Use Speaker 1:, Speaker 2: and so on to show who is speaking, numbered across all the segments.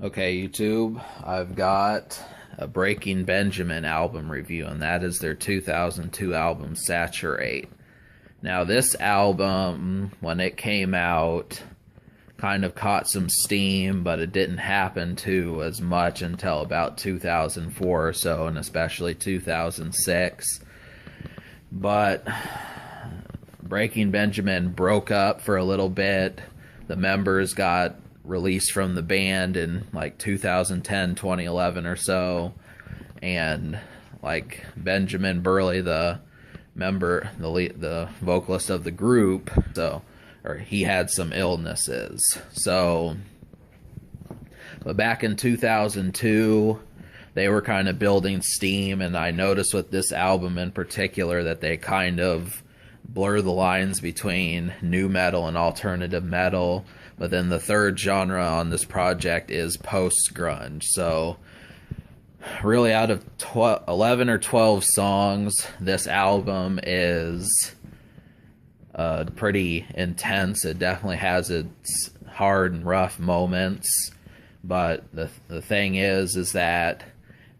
Speaker 1: Okay, YouTube, I've got a Breaking Benjamin album review, and that is their 2002 album, Saturate. Now, this album, when it came out, kind of caught some steam, but it didn't happen to as much until about 2004 or so, and especially 2006. But Breaking Benjamin broke up for a little bit. The members got released from the band in like 2010, 2011 or so, and like Benjamin Burley, the vocalist of the group, he had some illnesses. So, but back in 2002, they were kind of building steam, and I noticed with this album in particular that they kind of blur the lines between nu metal and alternative metal. But then the third genre on this project is post-grunge. So really, out of 11 or 12 songs, this album is pretty intense. It definitely has its hard and rough moments. But the thing is that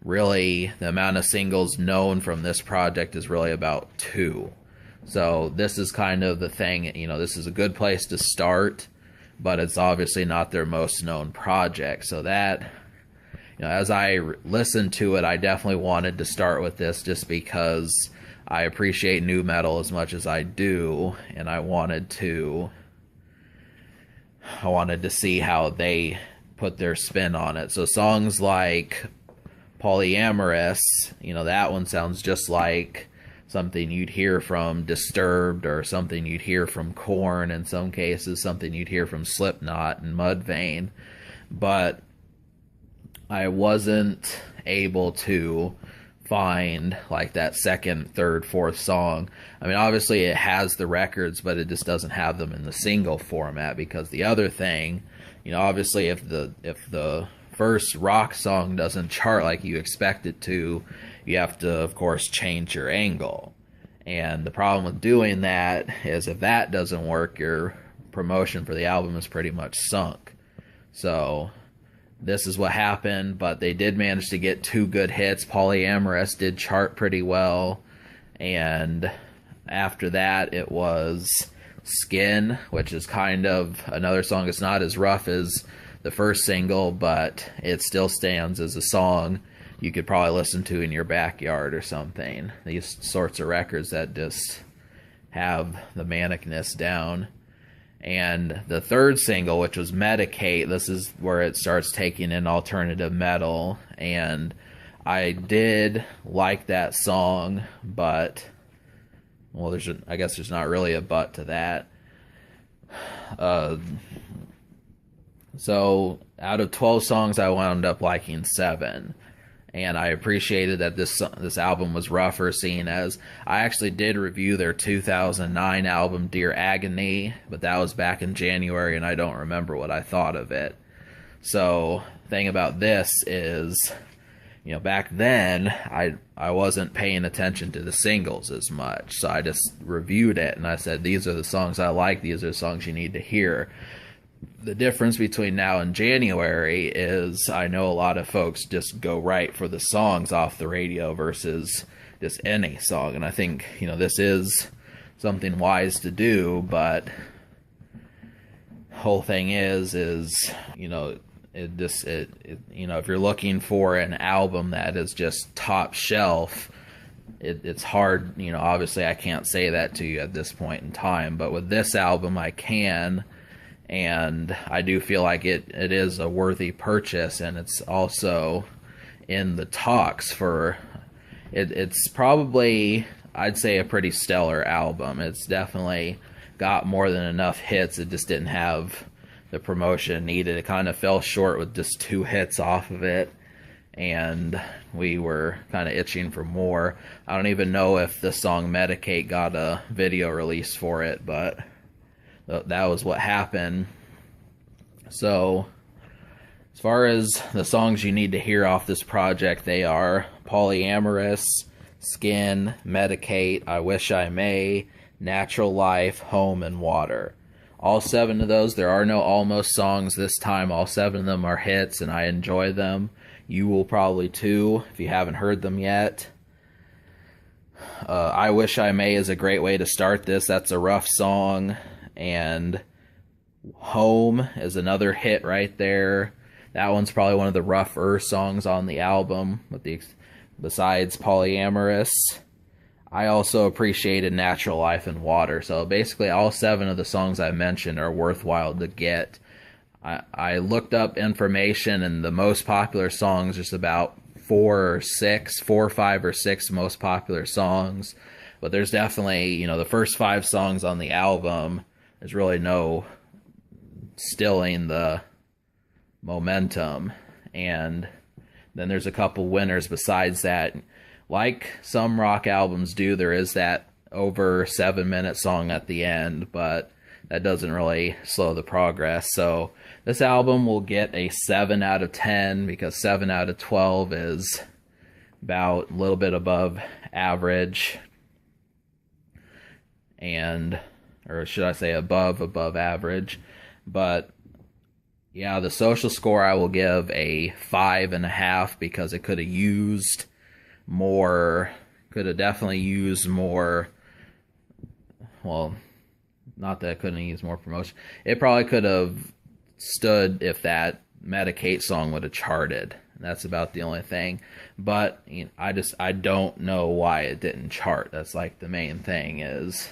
Speaker 1: really the amount of singles known from this project is really about 2. So this is kind of the thing, this is a good place to start, but it's obviously not their most known project. So that, as I listened to it, I definitely wanted to start with this just because I appreciate nu metal as much as I do, and I wanted to see how they put their spin on it. So songs like Polyamorous, that one sounds just like something you'd hear from Disturbed, or something you'd hear from Korn in some cases, something you'd hear from Slipknot and Mudvayne. But I wasn't able to find like that second, third, fourth song. I mean, obviously it has the records, but it just doesn't have them in the single format, because the other thing, obviously if the first rock song doesn't chart like you expect it to, you have to, of course, change your angle. And the problem with doing that is if that doesn't work, your promotion for the album is pretty much sunk. So this is what happened, but they did manage to get 2 good hits. Polyamorous did chart pretty well, and after that it was Skin, which is kind of another song. It's not as rough as the first single, but it still stands as a song you could probably listen to in your backyard or something. These sorts of records that just have the manicness down. And the third single, which was Medicate, this is where it starts taking in alternative metal, and I did like that song, but, well, I guess there's not really a but to that. So out of 12 songs, I wound up liking 7. And I appreciated that this album was rougher, seeing as I actually did review their 2009 album, Dear Agony, but that was back in January, and I don't remember what I thought of it. So, thing about this is, back then, I wasn't paying attention to the singles as much, so I just reviewed it, and I said, these are the songs I like, these are the songs you need to hear. The difference between now and January is I know a lot of folks just go right for the songs off the radio versus just any song, and I think this is something wise to do, but whole thing is if you're looking for an album that is just top shelf, it's hard. Obviously I can't say that to you at this point in time, but with this album I can. And I do feel like it is a worthy purchase, and it's also in the talks for it. It's probably, I'd say, a pretty stellar album. It's definitely got more than enough hits. It just didn't have the promotion needed. It kind of fell short with just 2 hits off of it, and we were kind of itching for more. I don't even know if the song Medicate got a video release for it, but that was what happened. So, as far as the songs you need to hear off this project, they are Polyamorous, Skin, Medicate, I Wish I May, Natural Life, Home, and Water. All 7 of those, there are no almost songs this time. All 7 of them are hits, and I enjoy them. You will probably too, if you haven't heard them yet. I Wish I May is a great way to start this. That's a rough song. And Home is another hit right there. That one's probably one of the rougher songs on the album, besides Polyamorous. I also appreciated Natural Life and Water. So basically all 7 of the songs I mentioned are worthwhile to get. I looked up information, and the most popular songs, just about 4 or 5 or 6 most popular songs. But there's definitely, the first 5 songs on the album, there's really no stilling the momentum. And then there's a couple winners besides that. Like some rock albums do, there is that over 7-minute song at the end, but that doesn't really slow the progress. So this album will get a 7 out of 10, because 7 out of 12 is about a little bit above average, or should I say above average. But yeah, the social score I will give a 5.5, because it could have used more, definitely used more, well, not that it couldn't have used more promotion. It probably could have stood if that Medicate song would have charted. That's about the only thing. But I don't know why it didn't chart. That's like the main thing. Is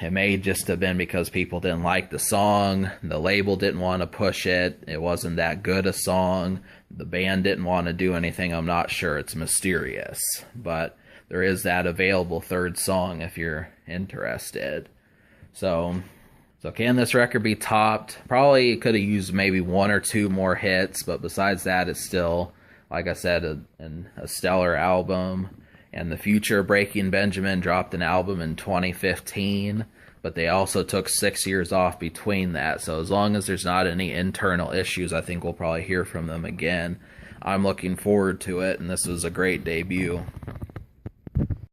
Speaker 1: it may just have been because people didn't like the song, the label didn't want to push it, it wasn't that good a song, the band didn't want to do anything. I'm not sure. It's mysterious. But there is that available 3rd song if you're interested. So can this record be topped? Probably it could have used maybe 1 or 2 more hits, but besides that, it's still, like I said, a stellar album. And the future Breaking Benjamin dropped an album in 2015, but they also took 6 years off between that. So as long as there's not any internal issues, I think we'll probably hear from them again. I'm looking forward to it, and this was a great debut.